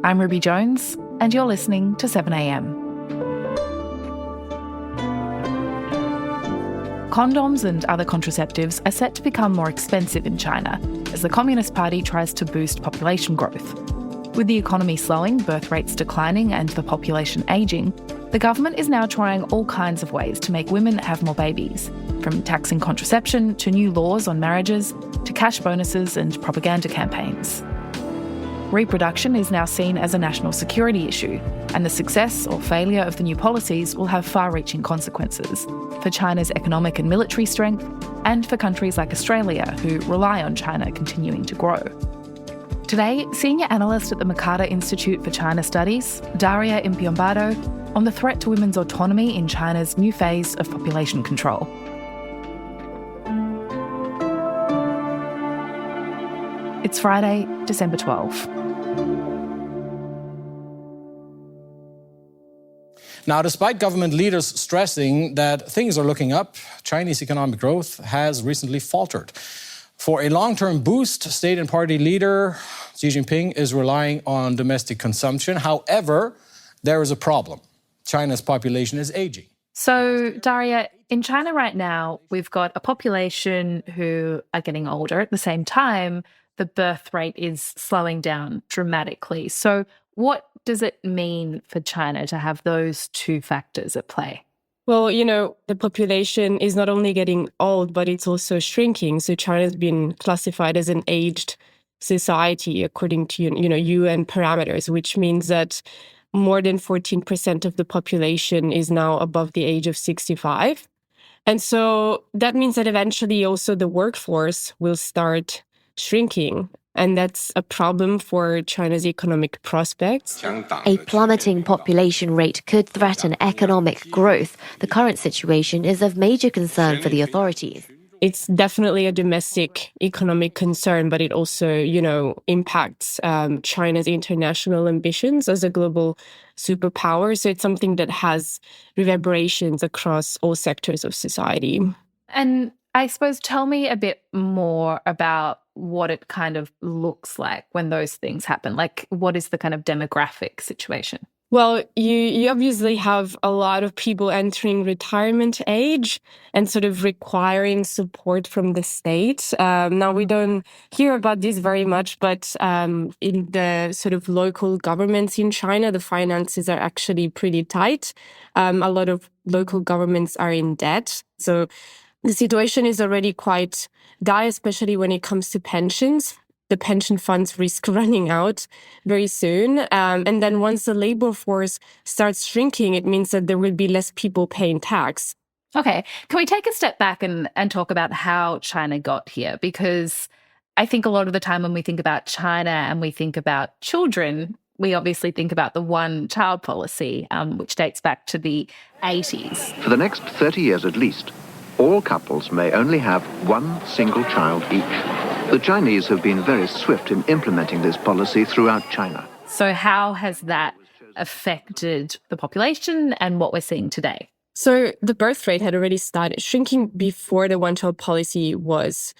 I'm Ruby Jones, and you're listening to 7am. Condoms and other contraceptives are set to become more expensive in China as the Communist Party tries to boost population growth. With the economy slowing, birth rates declining and the population ageing, the government is now trying all kinds of ways to make women have more babies, from taxing contraception to new laws on marriages to cash bonuses and propaganda campaigns. Reproduction is now seen as a national security issue, and the success or failure of the new policies will have far-reaching consequences for China's economic and military strength and for countries like Australia, who rely on China continuing to grow. Today, senior analyst at the Mercator Institute for China Studies, Daria Impiombato, on the threat to women's autonomy in China's new phase of population control. It's Friday, December 12. Now, despite government leaders stressing that things are looking up, Chinese economic growth has recently faltered. For a long-term boost, state and party leader Xi Jinping is relying on domestic consumption. However, there is a problem. China's population is aging. So, Daria, in China right now, we've got a population who are getting older. At the same time, the birth rate is slowing down dramatically. So what does it mean for China to have those two factors at play? Well, the population is not only getting old, but it's also shrinking. So China's been classified as an aged society according to, UN parameters, which means that more than 14% of the population is now above the age of 65. And so that means that eventually also the workforce will start shrinking. And that's a problem for China's economic prospects. A plummeting population rate could threaten economic growth. The current situation is of major concern for the authorities. It's definitely a domestic economic concern, but it also, impacts China's international ambitions as a global superpower. So it's something that has reverberations across all sectors of society. And I suppose tell me a bit more about what it kind of looks like when those things happen. Like, what is the kind of demographic situation? Well, you obviously have a lot of people entering retirement age and sort of requiring support from the state. Now, we don't hear about this very much, but in the sort of local governments in China, the finances are actually pretty tight. A lot of local governments are in debt. So the situation is already quite dire, especially when it comes to pensions. The pension funds risk running out very soon. And then once the labor force starts shrinking, it means that there will be less people paying tax. Okay. Can we take a step back and talk about how China got here? Because I think a lot of the time when we think about China and we think about children, we obviously think about the one-child policy, which dates back to the 80s. For the next 30 years at least, all couples may only have one single child each. The Chinese have been very swift in implementing this policy throughout China. So how has that affected the population and what we're seeing today? So the birth rate had already started shrinking before the one-child policy was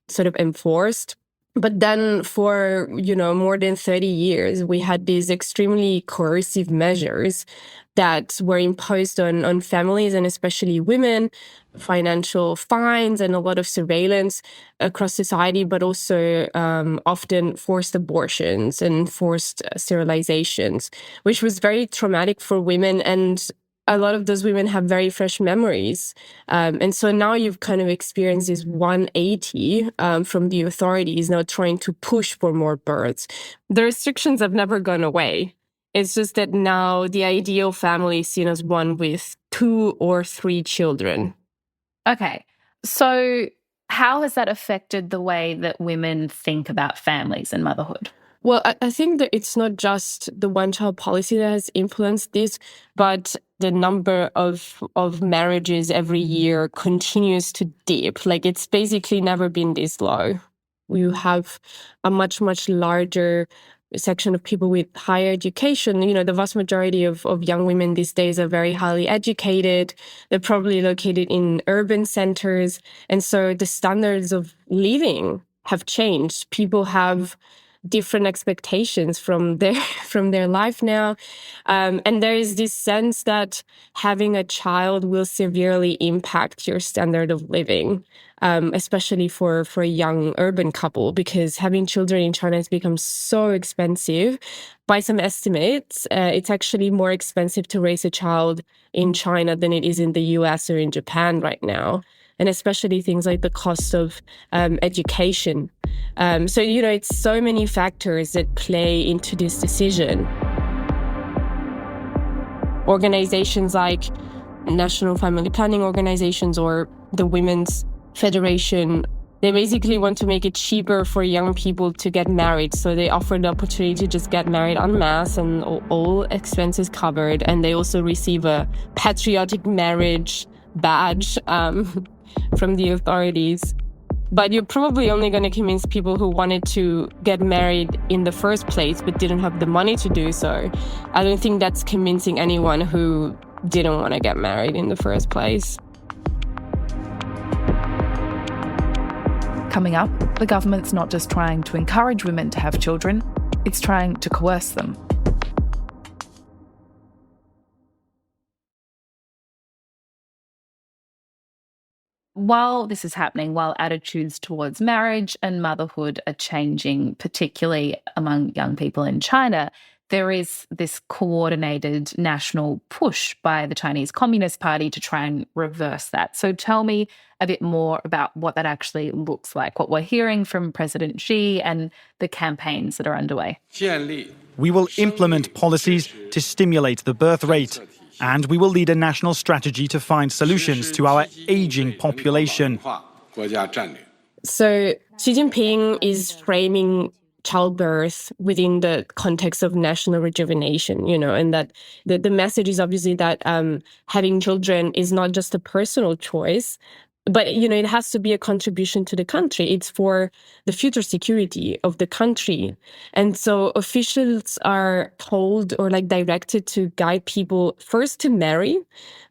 sort of enforced. But then for, more than 30 years, we had these extremely coercive measures that were imposed on families and especially women, financial fines and a lot of surveillance across society, but also often forced abortions and forced sterilizations, which was very traumatic for women. And a lot of those women have very fresh memories. And so now you've kind of experienced this 180 from the authorities now trying to push for more births. The restrictions have never gone away. It's just that now the ideal family is seen as one with 2 or 3 children. Okay. So how has that affected the way that women think about families and motherhood? Well, I think that it's not just the one-child policy that has influenced this, but the number of marriages every year continues to dip. Like, it's basically never been this low. You have a much, much larger section of people with higher education. The vast majority of young women these days are very highly educated. They're probably located in urban centers. And so the standards of living have changed. People have different expectations from their life now. And there is this sense that having a child will severely impact your standard of living, especially for a young urban couple, because having children in China has become so expensive. By some estimates, it's actually more expensive to raise a child in China than it is in the US or in Japan right now. And especially things like the cost of education. So, it's so many factors that play into this decision. Organizations like National Family Planning Organizations or the Women's Federation, they basically want to make it cheaper for young people to get married. So they offer the opportunity to just get married en masse and all expenses covered. And they also receive a patriotic marriage badge from the authorities. But you're probably only going to convince people who wanted to get married in the first place but didn't have the money to do so. I don't think that's convincing anyone who didn't want to get married in the first place. Coming up, the government's not just trying to encourage women to have children, it's trying to coerce them. While this is happening, while attitudes towards marriage and motherhood are changing, particularly among young people in China, there is this coordinated national push by the Chinese Communist Party to try and reverse that. So tell me a bit more about what that actually looks like, what we're hearing from President Xi and the campaigns that are underway. We will implement policies to stimulate the birth rate, and we will lead a national strategy to find solutions to our aging population. So Xi Jinping is framing childbirth within the context of national rejuvenation, and that the message is obviously that having children is not just a personal choice, but, it has to be a contribution to the country. It's for the future security of the country. And so officials are told or directed to guide people first to marry,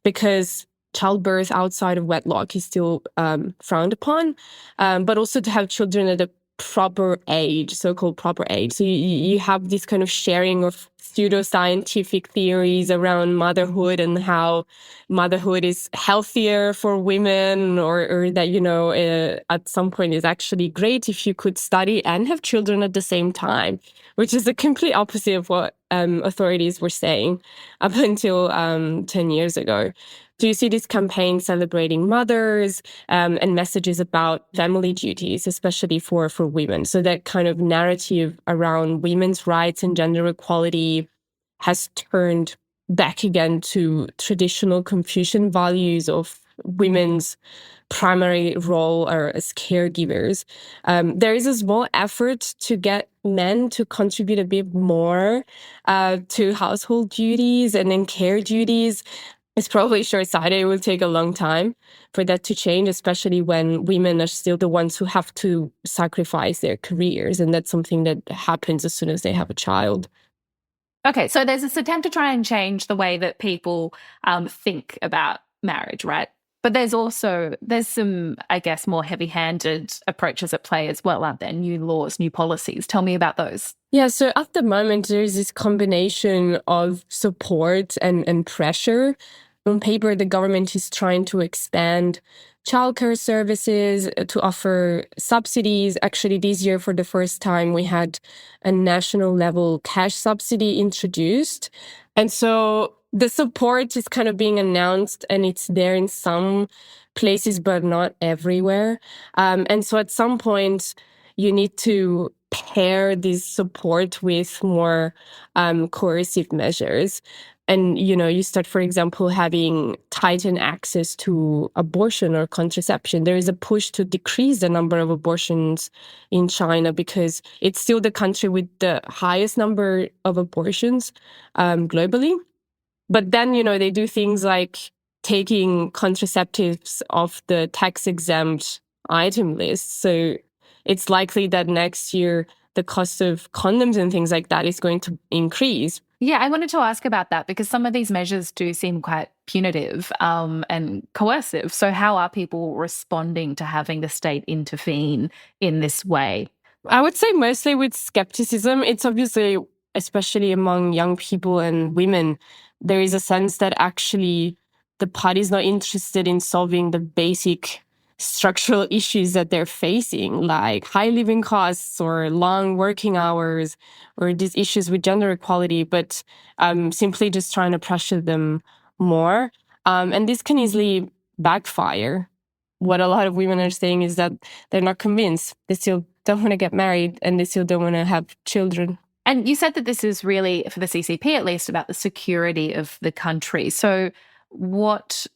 because childbirth outside of wedlock is still frowned upon, but also to have children at a proper age, so-called proper age. So you have this kind of sharing of pseudoscientific theories around motherhood and how motherhood is healthier for women, or that, at some point is actually great if you could study and have children at the same time, which is the complete opposite of what authorities were saying up until 10 years ago. So you see this campaign celebrating mothers and messages about family duties, especially for women. So that kind of narrative around women's rights and gender equality has turned back again to traditional Confucian values of women's primary role as caregivers. There is a small effort to get men to contribute a bit more to household duties and then care duties. It's probably short-sighted. It will take a long time for that to change, especially when women are still the ones who have to sacrifice their careers. And that's something that happens as soon as they have a child. Okay, so there's this attempt to try and change the way that people think about marriage, right? But there's some, I guess, more heavy-handed approaches at play as well, aren't there? New laws, new policies. Tell me about those. Yeah, so at the moment, there's this combination of support and pressure. On paper, the government is trying to expand childcare services, to offer subsidies. Actually, this year, for the first time, we had a national level cash subsidy introduced. And so the support is kind of being announced, and it's there in some places, but not everywhere. And so at some point, you need to pair this support with more coercive measures. And, you start, for example, having tightened access to abortion or contraception. There is a push to decrease the number of abortions in China because it's still the country with the highest number of abortions globally. But then, they do things like taking contraceptives off the tax-exempt item list. So it's likely that next year the cost of condoms and things like that is going to increase. Yeah, I wanted to ask about that because some of these measures do seem quite punitive and coercive. So how are people responding to having the state intervene in this way? I would say mostly with skepticism. It's obviously, especially among young people and women, there is a sense that actually the party is not interested in solving the basic structural issues that they're facing, like high living costs or long working hours or these issues with gender equality, but simply just trying to pressure them more. And this can easily backfire. What a lot of women are saying is that they're not convinced. They still don't want to get married and they still don't want to have children. And you said that this is really, for the CCP at least, about the security of the country. So what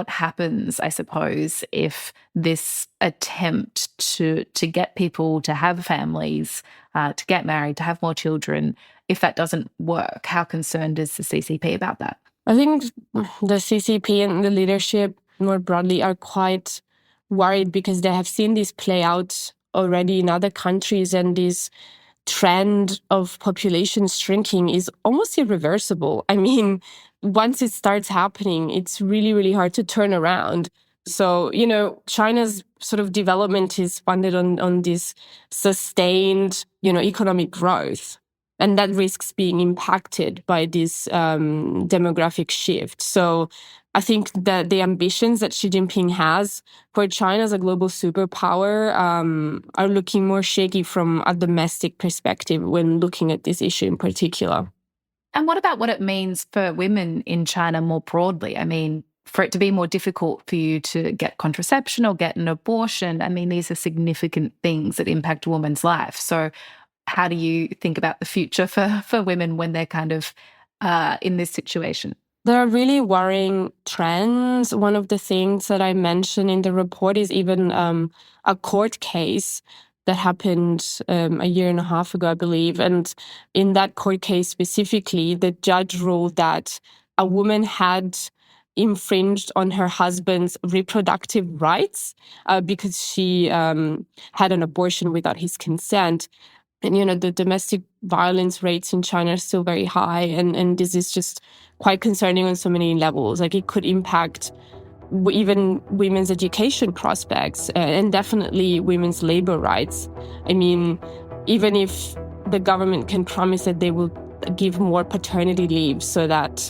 happens, I suppose, if this attempt to get people to have families, to get married, to have more children, if that doesn't work? How concerned is the CCP about that? I think the CCP and the leadership more broadly are quite worried because they have seen this play out already in other countries, and this trend of population shrinking is almost irreversible. I mean, once it starts happening, it's really, really hard to turn around. So, China's sort of development is funded on this sustained, economic growth. And that risks being impacted by this demographic shift. So I think that the ambitions that Xi Jinping has for China as a global superpower are looking more shaky from a domestic perspective when looking at this issue in particular. And what about what it means for women in China more broadly? I mean, for it to be more difficult for you to get contraception or get an abortion, I mean, these are significant things that impact a woman's life. So how do you think about the future for women when they're kind of in this situation? There are really worrying trends. One of the things that I mentioned in the report is even a court case that happened a year and a half ago, I believe. And in that court case specifically, the judge ruled that a woman had infringed on her husband's reproductive rights because she had an abortion without his consent. And, the domestic violence rates in China are still very high. And this is just quite concerning on so many levels. Like, it could impact even women's education prospects and definitely women's labor rights. I mean, even if the government can promise that they will give more paternity leave so that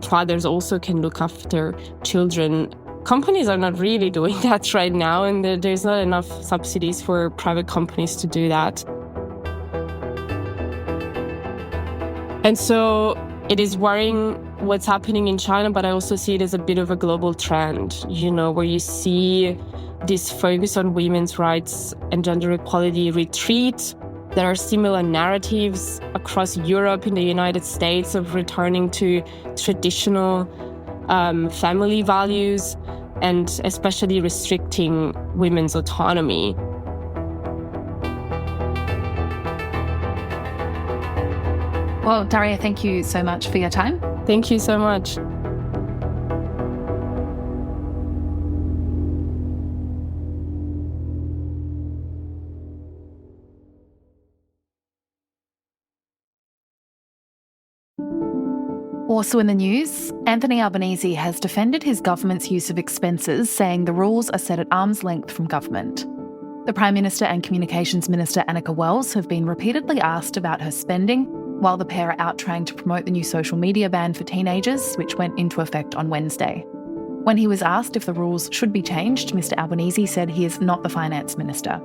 fathers also can look after children, companies are not really doing that right now. And there's not enough subsidies for private companies to do that. And so it is worrying what's happening in China, but I also see it as a bit of a global trend, where you see this focus on women's rights and gender equality retreat. There are similar narratives across Europe and the United States of returning to traditional family values and especially restricting women's autonomy. Well, Daria, thank you so much for your time. Thank you so much. Also in the news, Anthony Albanese has defended his government's use of expenses, saying the rules are set at arm's length from government. The Prime Minister and Communications Minister Annika Wells have been repeatedly asked about her spending, while the pair are out trying to promote the new social media ban for teenagers, which went into effect on Wednesday. When he was asked if the rules should be changed, Mr Albanese said he is not the Finance Minister.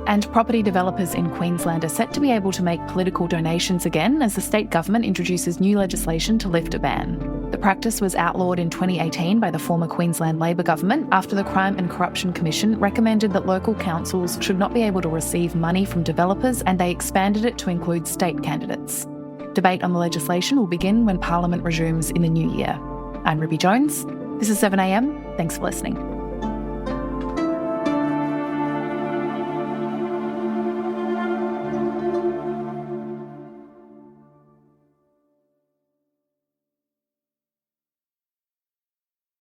And property developers in Queensland are set to be able to make political donations again as the state government introduces new legislation to lift a ban. The practice was outlawed in 2018 by the former Queensland Labor government after the Crime and Corruption Commission recommended that local councils should not be able to receive money from developers, and they expanded it to include state candidates. Debate on the legislation will begin when Parliament resumes in the new year. I'm Ruby Jones. This is 7am. Thanks for listening.